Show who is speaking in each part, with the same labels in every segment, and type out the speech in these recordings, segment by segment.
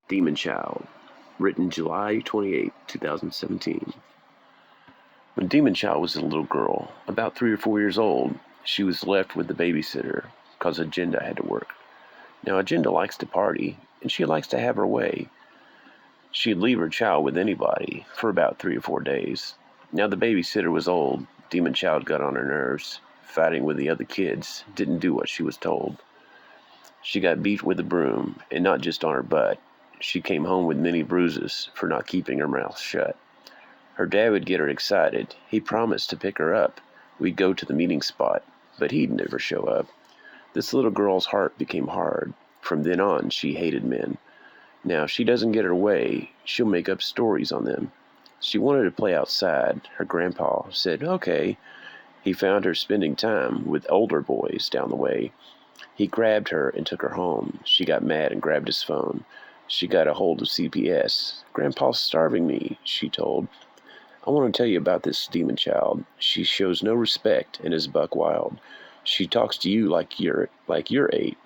Speaker 1: Demon Child, written July 28, 2017. When Demon Child was a little girl, about 3 or 4 years old, she was left with the babysitter because Agenda had to work. Now, Agenda likes to party, and she likes to have her way. She'd leave her child with anybody for about 3 or 4 days. Now, the babysitter was old. Demon Child got on her nerves. Fighting with the other kids, didn't do what she was told. She got beat with a broom, and not just on her butt. She came home with many bruises for not keeping her mouth shut. Her dad would get her excited. He promised to pick her up. We'd go to the meeting spot, but he'd never show up. This little girl's heart became hard. From then on, she hated men. Now, if she doesn't get her way, she'll make up stories on them. She wanted to play outside. Her grandpa said, okay. He found her spending time with older boys down the way. He grabbed her and took her home. She got mad and grabbed his phone. She got a hold of CPS. Grandpa's starving me, she told. I want to tell you about this Demon Child. She shows no respect and is buck wild. She talks to you like you're 8.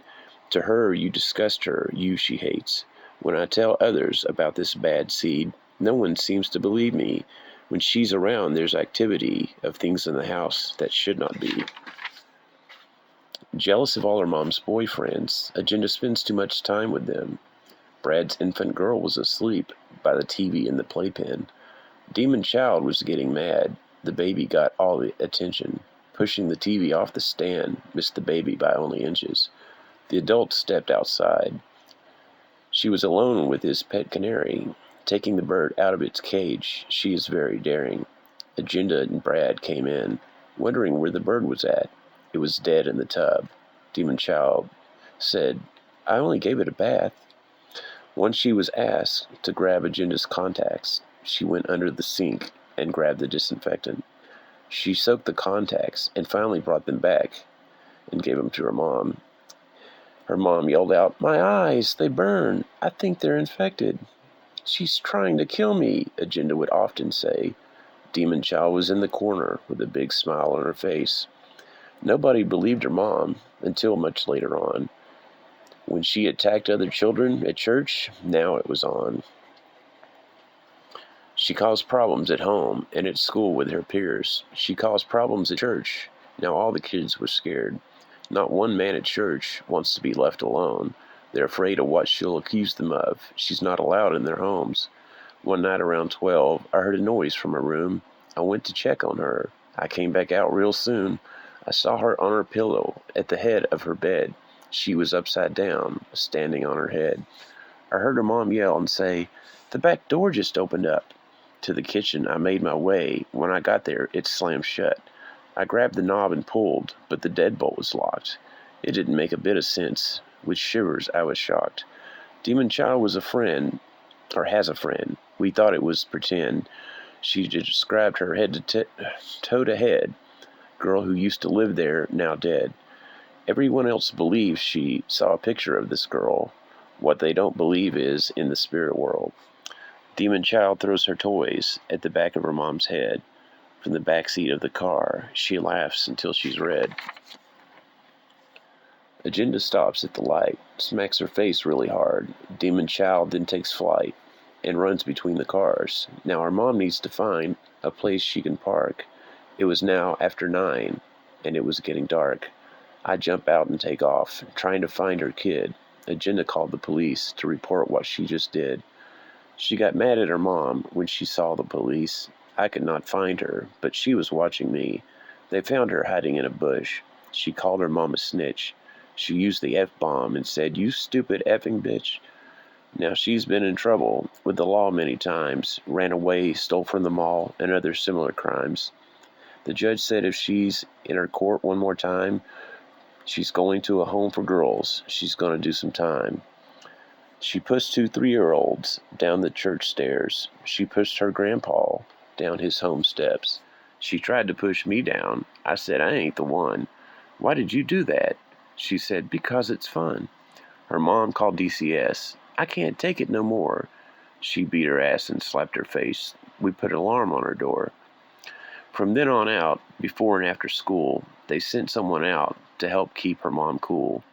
Speaker 1: To her, you disgust her. You she hates. When I tell others about this bad seed, no one seems to believe me. When she's around, there's activity of things in the house that should not be. Jealous of all her mom's boyfriends, Agenda spends too much time with them. Brad's infant girl was asleep by the TV in the playpen. Demon Child was getting mad. The baby got all the attention. Pushing the TV off the stand missed the baby by only inches. The adult stepped outside. She was alone with his pet canary. Taking the bird out of its cage, she is very daring. Agenda and Brad came in, wondering where the bird was at. It was dead in the tub. Demon Child said, I only gave it a bath. Once she was asked to grab Agenda's contacts, she went under the sink and grabbed the disinfectant. She soaked the contacts and finally brought them back and gave them to her mom. Her mom yelled out, my eyes, they burn. I think they're infected. She's trying to kill me, Agenda would often say. Demon Child was in the corner with a big smile on her face. Nobody believed her mom until much later on. When she attacked other children at church, now it was on. She caused problems at home and at school with her peers. She caused problems at church. Now all the kids were scared. Not one man at church wants to be left alone. They're afraid of what she'll accuse them of. She's not allowed in their homes. One night around 12, I heard a noise from her room. I went to check on her. I came back out real soon. I saw her on her pillow at the head of her bed. She was upside down, standing on her head. I heard her mom yell and say, the back door just opened up. To the kitchen I made my way. When I got there, it slammed shut. I grabbed the knob and pulled, but the deadbolt was locked. It didn't make a bit of sense. With shivers, I was shocked. Demon Child was a friend, or has a friend. We thought it was pretend. She described her head to toe to head. Girl who used to live there, now dead. Everyone else believes she saw a picture of this girl. What they don't believe is in the spirit world. Demon Child throws her toys at the back of her mom's head. From the back seat of the car, she laughs until she's red. Agenda stops at the light, smacks her face really hard. Demon Child then takes flight and runs between the cars. Now our mom needs to find a place she can park. It was now after 9, and it was getting dark. I jump out and take off, trying to find her kid. Agenda called the police to report what she just did. She got mad at her mom when she saw the police. I could not find her, but she was watching me. They found her hiding in a bush. She called her mom a snitch. She used the F-bomb and said, you stupid effing bitch. Now she's been in trouble with the law many times, ran away, stole from the mall, and other similar crimes. The judge said if she's in her court one more time, she's going to a home for girls. She's going to do some time. She pushed 2 3-year-olds down the church stairs. She pushed her grandpa down his home steps. She tried to push me down. I said, I ain't the one. Why did you do that? She said, because it's fun. Her mom called DCS. I can't take it no more. She beat her ass and slapped her face. We put an alarm on her door. From then on out, before and after school, they sent someone out to help keep her mom cool.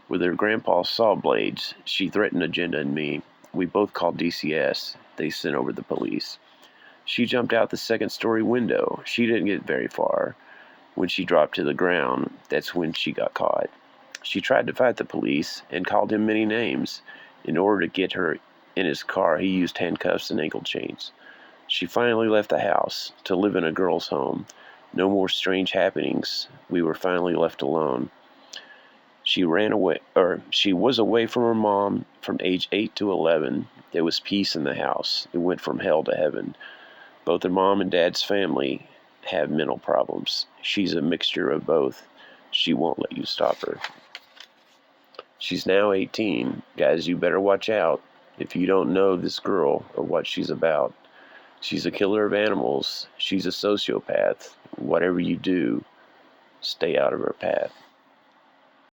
Speaker 1: With her grandpa's saw blades, she threatened Agenda and me. We both called DCS. They sent over the police. She jumped out the second-story window. She didn't get very far. When she dropped to the ground, that's when she got caught. She tried to fight the police and called him many names. In order to get her in his car, he used handcuffs and ankle chains. She finally left the house to live in a girl's home. No more strange happenings. We were finally left alone. She was away from her mom from age 8 to 11. There was peace in the house. It went from hell to heaven. Both her mom and dad's family have mental problems. She's a mixture of both. She won't let you stop her. She's now 18. Guys, you better watch out if you don't know this girl or what she's about. She's a killer of animals. She's a sociopath. Whatever you do, stay out of her path.